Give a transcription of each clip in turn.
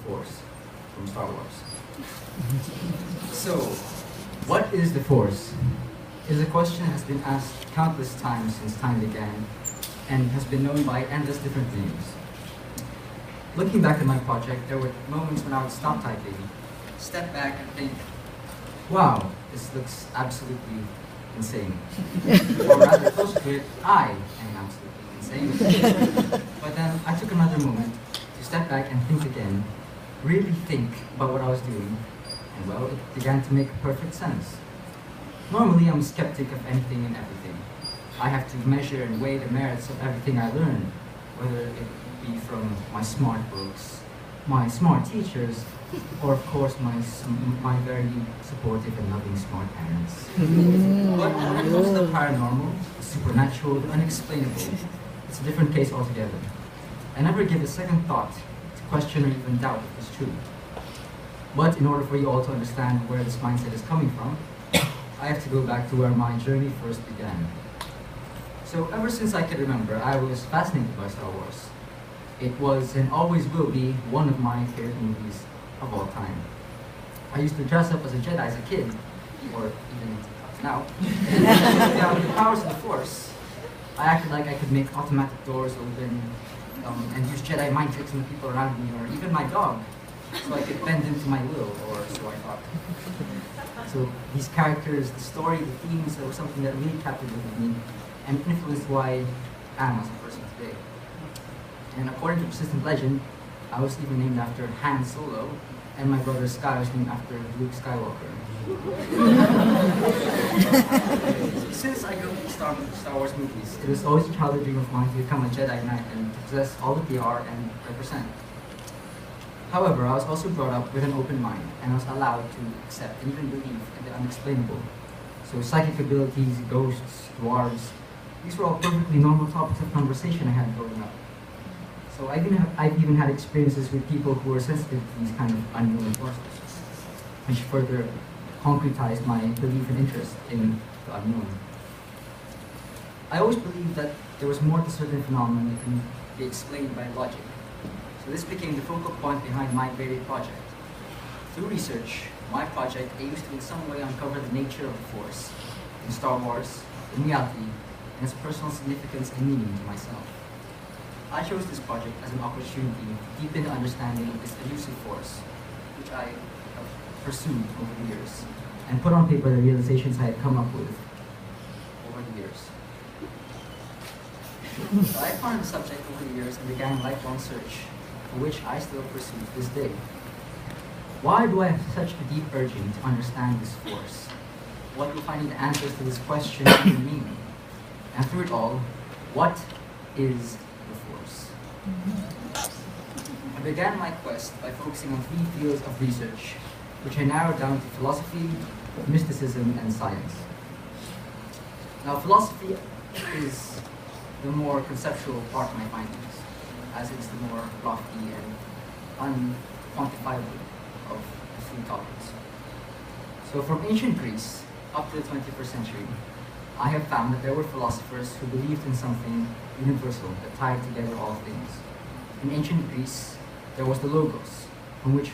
Force from Star Wars. So, what is the Force? Is a question that has been asked countless times since time began and has been known by endless different names. Looking back at my project, there were moments when I would stop typing, step back and think, wow, this looks absolutely insane. Or rather close to it, I am absolutely insane. But then I took another moment to step back and think again, really think about what I was doing, and well, it began to make perfect sense. Normally, I'm a skeptic of anything and everything. I have to measure and weigh the merits of everything I learn, whether it be from my smart books, my smart teachers, or of course my very supportive and loving smart parents. But when it comes to the paranormal, the supernatural, the unexplainable, it's a different case altogether. I never give a second thought to question or even doubt if it's true. But in order for you all to understand where this mindset is coming from, I have to go back to where my journey first began. So ever since I can remember, I was fascinated by Star Wars. It was and always will be one of my favorite movies of all time. I used to dress up as a Jedi as a kid, or even now. Without the powers of the Force, I acted like I could make automatic doors open and use Jedi mind tricks on the people around me, or even my dog, so I could bend into my will, or so I thought. So these characters, the story, the themes, that was something that really captivated me and influenced who I am as a person today. And according to persistent legend, I was even named after Han Solo, and my brother Sky was named after Luke Skywalker. Since I grew up in Star Wars movies, it was always a childhood dream of mine to become a Jedi Knight and to possess all that they are and represent. However, I was also brought up with an open mind, and I was allowed to accept and even believe in the unexplainable. So psychic abilities, ghosts, dwarves, these were all perfectly normal topics of conversation I had growing up. So I've even had experiences with people who were sensitive to these kind of unknown forces, which further concretized my belief and interest in the unknown. I always believed that there was more to certain phenomena that can be explained by logic. So this became the focal point behind my very project. Through research, my project aims to in some way uncover the nature of the Force in Star Wars, in reality, and its personal significance and meaning to myself. I chose this project as an opportunity to deepen the understanding of this elusive force, which I have pursued over the years, and put on paper the realizations I had come up with over the years. So I pondered the subject over the years and began a lifelong search, for which I still pursue to this day. Why do I have such a deep urging to understand this force? What will finding the answers to this question even mean? And through it all, what is the Force? I began my quest by focusing on 3 fields of research, which I narrowed down to philosophy, mysticism, and science. Now, philosophy is the more conceptual part of my findings, as it's the more lofty and unquantifiable of the 3 topics. So from ancient Greece up to the 21st century, I have found that there were philosophers who believed in something universal that tied together all things. In ancient Greece, there was the Logos, from which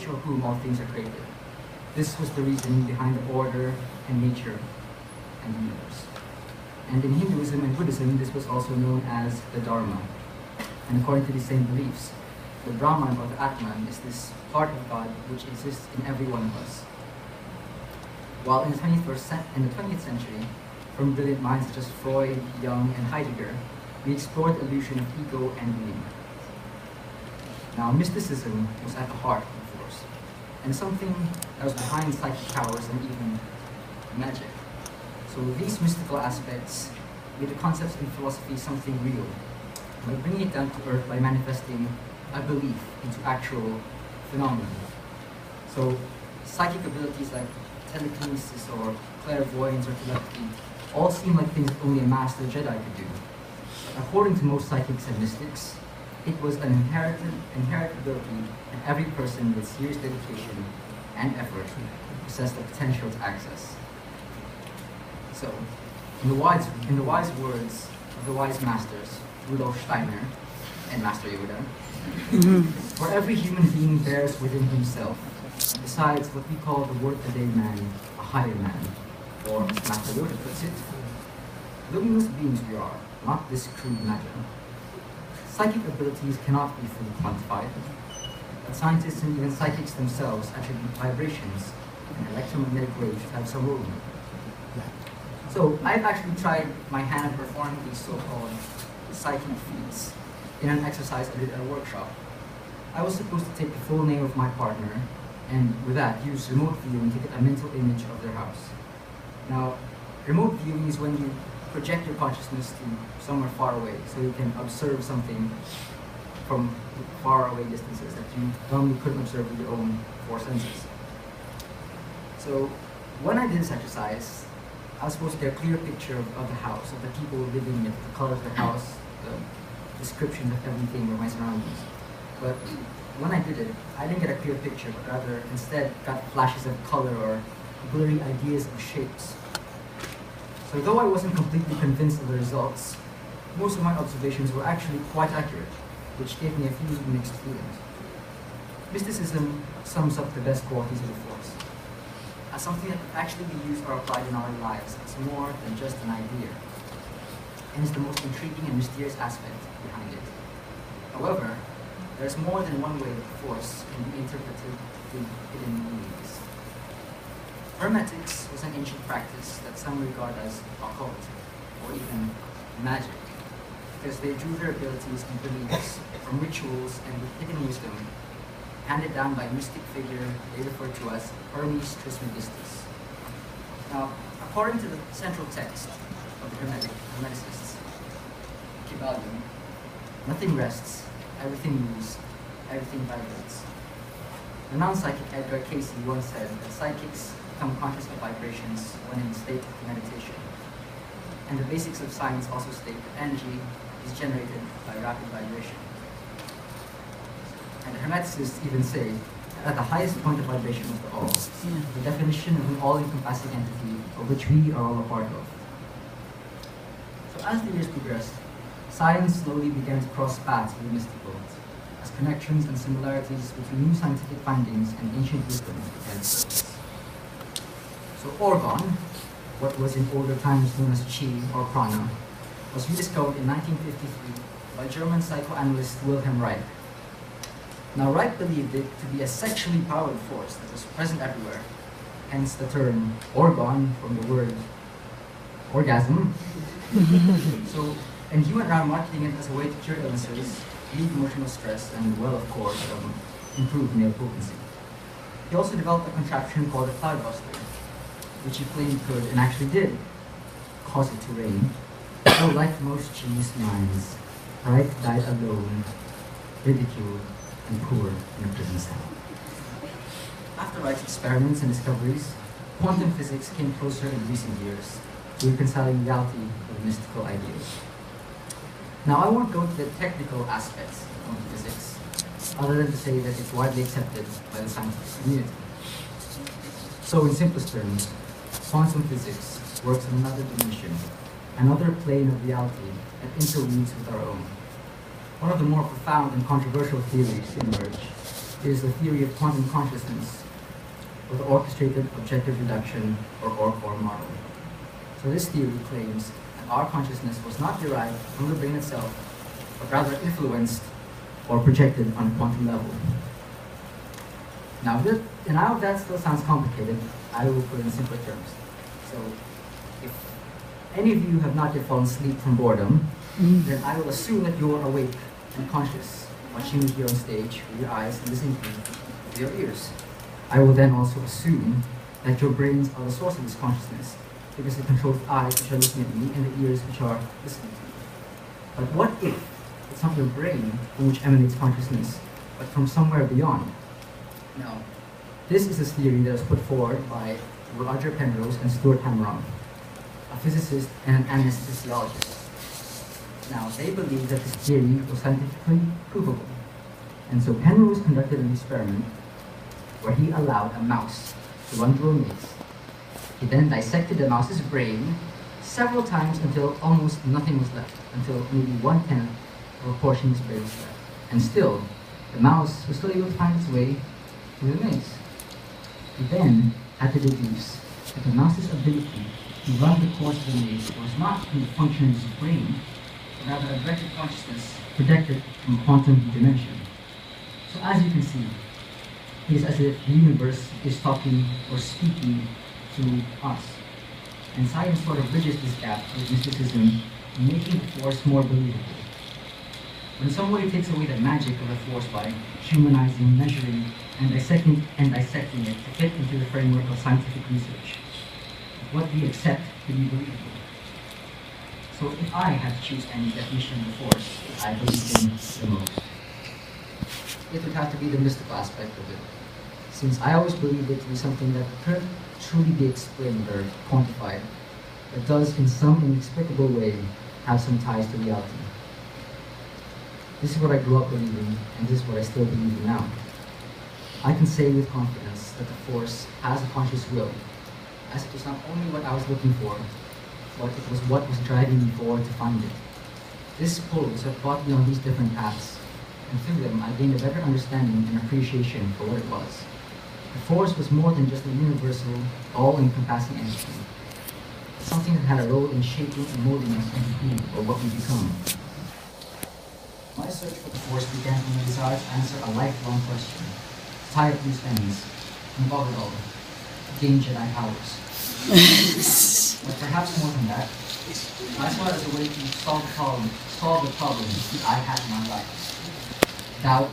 or whom all things are created. This was the reasoning behind the order and nature and the universe. And in Hinduism and Buddhism, this was also known as the Dharma. And according to these same beliefs, the Brahman or the Atman is this part of God which exists in every one of us. While in the 20th century, from brilliant minds such as Freud, Jung, and Heidegger, we explored the illusion of ego and being. Now, mysticism was at the heart of the Force, and something that was behind psychic powers and even magic. So these mystical aspects made the concepts in philosophy something real, by bringing it down to earth by manifesting a belief into actual phenomena. So psychic abilities like telekinesis or clairvoyance or telepathy all seem like things that only a master Jedi could do. According to most psychics and mystics, it was an inherent ability that every person with serious dedication and effort possessed the potential to access. So, in the wise words of the wise masters, Rudolf Steiner and Master Yoda, For every human being bears within himself, besides what we call the workaday man, a higher man, or as Master Yoda puts it, luminous beings we are, not this crude matter. Psychic abilities cannot be fully quantified, but scientists and even psychics themselves attribute vibrations and electromagnetic waves to have some role in it. So I've actually tried my hand at performing these so-called psychic feats in an exercise I did at a workshop. I was supposed to take the full name of my partner, and with that, use remote viewing to get a mental image of their house. Now, remote viewing is when you project your consciousness to somewhere far away, so you can observe something from far away distances that you normally couldn't observe with your own four senses. So, when I did this exercise, I was supposed to get a clear picture of the house, of the people living in it, the color of the house, the description of everything or my surroundings. But when I did it, I didn't get a clear picture, but rather instead got flashes of color or blurry ideas of shapes. So though I wasn't completely convinced of the results, most of my observations were actually quite accurate, which gave me a few mixed feelings. Mysticism sums up the best qualities of the Force as something that can actually be used or applied in our lives. It's more than just an idea, and is the most intriguing and mysterious aspect behind it. However, there's more than one way that the Force can be interpreted through hidden meanings. Hermetics was an ancient practice that some regard as occult, or even magic, because they drew their abilities and beliefs from rituals and with hidden wisdom handed down by a mystic figure they refer to as Hermes Trismegistus. Now, according to the central text of the Hermeticists, Kybalion, nothing rests, everything moves, everything vibrates. The non-psychic Edgar Casey once said that psychics become conscious of vibrations when in a state of meditation. And the basics of science also state that energy is generated by rapid vibration. And the Hermeticists even say that at the highest point of vibration of the all, the definition of an all-encompassing entity of which we are all a part of. So as the years progressed, science slowly began to cross paths with the mystical, as connections and similarities between new scientific findings and ancient wisdom began to surface. So orgon, what was in older times known as chi or prana, was rediscovered in 1953 by German psychoanalyst Wilhelm Reich. Now Reich believed it to be a sexually powered force that was present everywhere, hence the term orgon from the word orgasm. And he went around marketing it as a way to cure illnesses, relieve emotional stress, and, well, of course, improve male potency. He also developed a contraption called a cloudbuster, which he claimed could, and actually did, cause it to rain. So, like most genius minds, Reich died alone, ridiculed, and poor in a prison cell. After Reich's experiments and discoveries, quantum physics came closer in recent years to reconciling reality with mystical ideas. Now, I won't go to the technical aspects of quantum physics, other than to say that it's widely accepted by the scientific community. So, in simplest terms, quantum physics works on another dimension, another plane of reality that interweaves with our own. One of the more profound and controversial theories to emerge is the theory of quantum consciousness, or the orchestrated objective reduction, or ORC model. So this theory claims that our consciousness was not derived from the brain itself, but rather influenced or projected on a quantum level. Now, if that still sounds complicated, I will put it in simpler terms. So, if any of you have not yet fallen asleep from boredom, then I will assume that you are awake and conscious, watching me here on stage with your eyes and listening to me with your ears. I will then also assume that your brains are the source of this consciousness, because it controls the eyes which are looking at me and the ears which are listening to me. But what if it's not your brain from which emanates consciousness, but from somewhere beyond? Now, this is a theory that was put forward by Roger Penrose and Stuart Hammerung, a physicist and an anesthesiologist. Now, they believe that this theory was scientifically provable. And so Penrose conducted an experiment where he allowed a mouse to run through a maze. He then dissected the mouse's brain several times until almost nothing was left, until maybe 1/10 of a portion of his brain was left. And still, the mouse was still able to find its way through the maze. We then had to deduce that the mouse's ability to run the course of the maze was not in the function of its brain, but rather a directed consciousness projected from quantum dimension. So as you can see, it is as if the universe is talking or speaking to us. And science sort of bridges this gap with mysticism, making the force more believable. But in some way it takes away the magic of the force by humanizing, measuring, and dissecting it to fit into the framework of scientific research. What we accept to be believable. So if I had to choose any definition of the force that I believe in the most, it would have to be the mystical aspect of it, since I always believed it to be something that couldn't truly be explained or quantified, but does in some inexplicable way have some ties to reality. This is what I grew up believing, and this is what I still believe in now. I can say with confidence that the force has a conscious will, as it was not only what I was looking for, but it was what was driving me forward to find it. This pulls have brought me on these different paths, and through them I gained a better understanding and appreciation for what it was. The force was more than just a universal, all-encompassing entity. Something that had a role in shaping and molding us into who or what we become. My search for the force began from a desire to answer a lifelong question, to tie up loose ends, and above it all, to gain Jedi powers. But perhaps more than that, I saw it as a way to solve the problems that I had in my life. Doubt,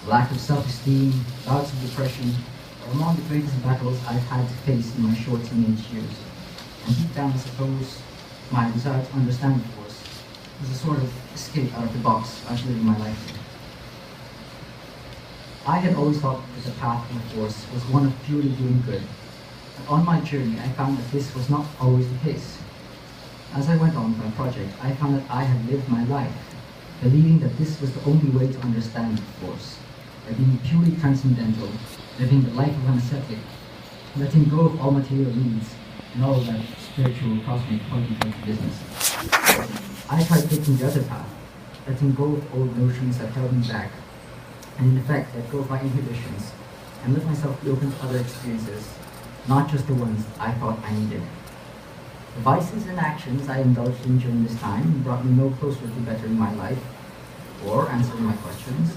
lack of self-esteem, bouts of depression are among the greatest battles I've had to face in my short teenage years. And deep down, I suppose, my desire to understand the force was a sort of escape out of the box I was living my life in. I had always thought that the path of the force was one of purely doing good. But on my journey, I found that this was not always the case. As I went on with my project, I found that I had lived my life believing that this was the only way to understand the force, by being purely transcendental, living the life of an ascetic, letting go of all material needs and all of that spiritual cosmic quantum business. I tried taking the other path, letting go of old notions that held me back, and in effect let go of my inhibitions, and let myself be open to other experiences, not just the ones I thought I needed. The vices and actions I indulged in during this time brought me no closer to bettering my life, or answering my questions,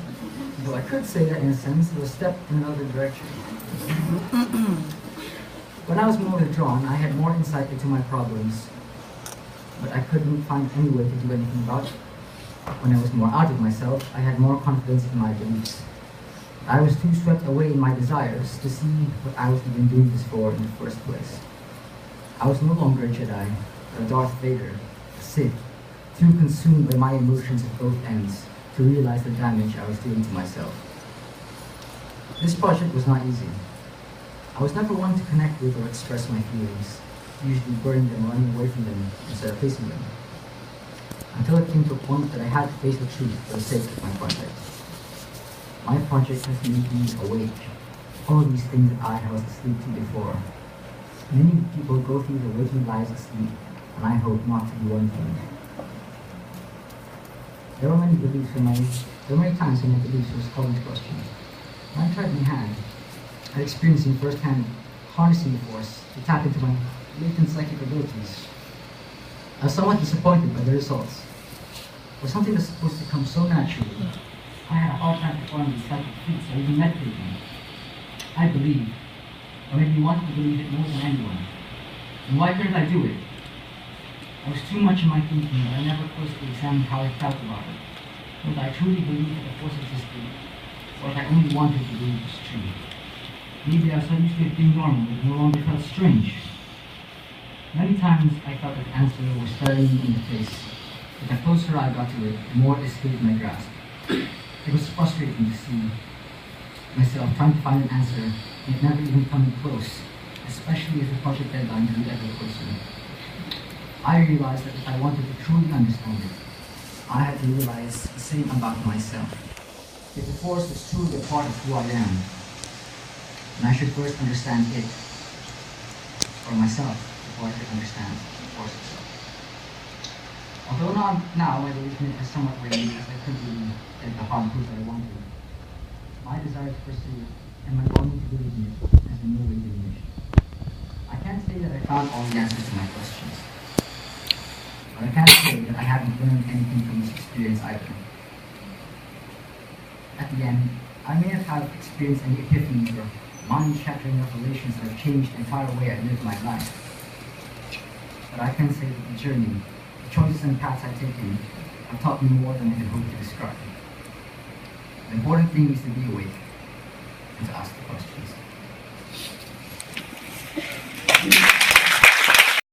though I could say that in a sense it was a step in another direction. When I was more withdrawn, I had more insight into my problems, but I couldn't find any way to do anything about it. When I was more out of myself, I had more confidence in my beliefs. I was too swept away in my desires to see what I was even doing this for in the first place. I was no longer a Jedi, or a Darth Vader, a Sith, too consumed by my emotions at both ends to realize the damage I was doing to myself. This project was not easy. I was never one to connect with or express my feelings, usually burning them or running away from them instead of facing them. Until it came to a point that I had to face the truth for the sake of my project. My project has made me awake. All these things that I was asleep to before. Many people go through their waking lives asleep, and I hope not to be one of them. There were many times when my beliefs was called into question. When I tried my hand at experiencing firsthand harnessing the force to tap into my latent psychic abilities, I was somewhat disappointed by the results. For something that's supposed to come so naturally, I had a hard time performing these psychic feats or even meditating. I believed, or maybe wanted to believe it more than anyone. And why couldn't I do it? I was too much in my thinking that I never closely examined how I felt about it, whether I truly believed that the force existed, or if I only wanted to believe it was true. Maybe I was so used to it being normal that it no longer felt strange. Many times I felt that the answer was staring me in the face, but the closer I got to it, the more it escaped my grasp. It was frustrating to see myself trying to find an answer, yet never even coming close, especially as the project deadline grew ever closer. I realized that if I wanted to truly understand it, I had to realize the same about myself. If the force was truly a part of who I am, then I should first understand it, or myself, before I could understand the force itself. Although now my belief in it has somewhat waned, as I could be get the hard proof I wanted, my desire to pursue and my longing to believe in it has in no way diminished. I can't say that I found all the answers to my questions, but I can't say that I haven't learned anything from this experience either. At the end, I may have experienced any epiphanies or mind-shattering revelations that have changed the entire way I live my life. But I can say that the journey, the choices and paths I've taken, have taught me more than I can hope to describe. The important thing is to be awake,